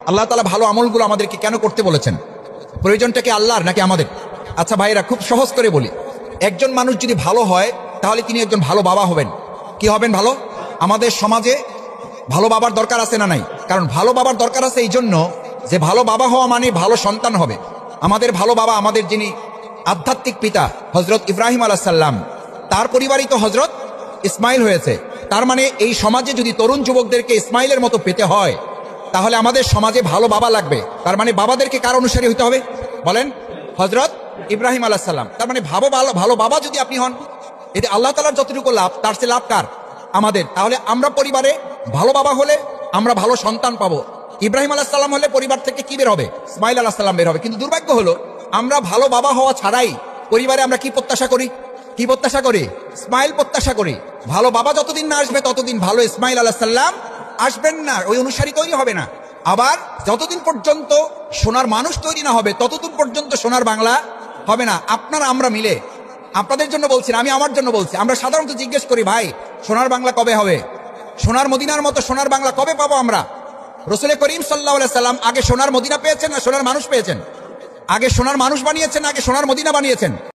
আল্লাহ তাআলা ভালো আমলগুলো আমাদেরকে কেন করতে বলেছেন? প্রয়োজনটা কি আল্লাহর নাকি আমাদের? আচ্ছা ভাইরা, খুব সহজ করে বলি, একজন মানুষ যদি ভালো হয় তাহলে তিনি একজন ভালো বাবা হবেন। কি হবেন? ভালো। আমাদের সমাজে ভালো বাবার দরকার আছে না নাই? কারণ ভালো বাবার দরকার আছে এই জন্য যে ভালো বাবা হওয়া মানে ভালো সন্তান হবে। আমাদের ভালো বাবা, আমাদের যিনি আধ্যাত্মিক পিতা হযরত ইব্রাহিম আলাইহিস সালাম, তার পরিবারই তো হযরত ইসমাইল হয়েছে। তার মানে এই সমাজে যদি তরুণ যুবকদেরকে ইসমাইলের মতো পেতে হয় তাহলে আমাদের সমাজে ভালো বাবা লাগবে। তার মানে বাবাদেরকে কার অনুসারী হতে হবে বলেন? হযরত ইব্রাহিম আলাইহিস সালাম। তার মানে ভালো বাবা যদি আপনি হন, এতে আল্লাহ তাআলার যতটুকু লাভ তার চেয়ে লাভ কার? আমাদের। তাহলে আমরা পরিবারে ভালো বাবা হলে আমরা ভালো সন্তান পাবো। ইব্রাহিম আলাইহিস সালাম হলে পরিবার থেকে কি বের হবে? ইসমাইল আলাইহিস সালাম বের হবে। কিন্তু দুর্ভাগ্য হলো আমরা ভালো বাবা হওয়া ছাড়াই পরিবারে আমরা কি প্রত্যাশা করি? কি প্রত্যাশা করি? ইসমাইল প্রত্যাশা করি। ভালো বাবা যতদিন না আসবে ততদিন ভালো ইসমাইল আলাইহিস সালাম আসবেন না, ওই অনুসারী তৈরি হবে না। আবার যতদিন পর্যন্ত সোনার মানুষ তৈরি না হবে ততদিন পর্যন্ত সোনার বাংলা হবে না। আপনারা আমরা মিলে, আপনাদের জন্য বলছি না, আমি আমার জন্য বলছি, আমরা সাধারণত জিজ্ঞেস করি, ভাই সোনার বাংলা কবে হবে? সোনার মদিনার মতো সোনার বাংলা কবে পাবো আমরা? রাসূল করিম সাল্লাল্লাহু আলাইহি সাল্লাম আগে সোনার মদিনা পেয়েছেন না সোনার মানুষ পেয়েছেন? আগে সোনার মানুষ বানিয়েছেন, আগে সোনার মদিনা বানিয়েছেন?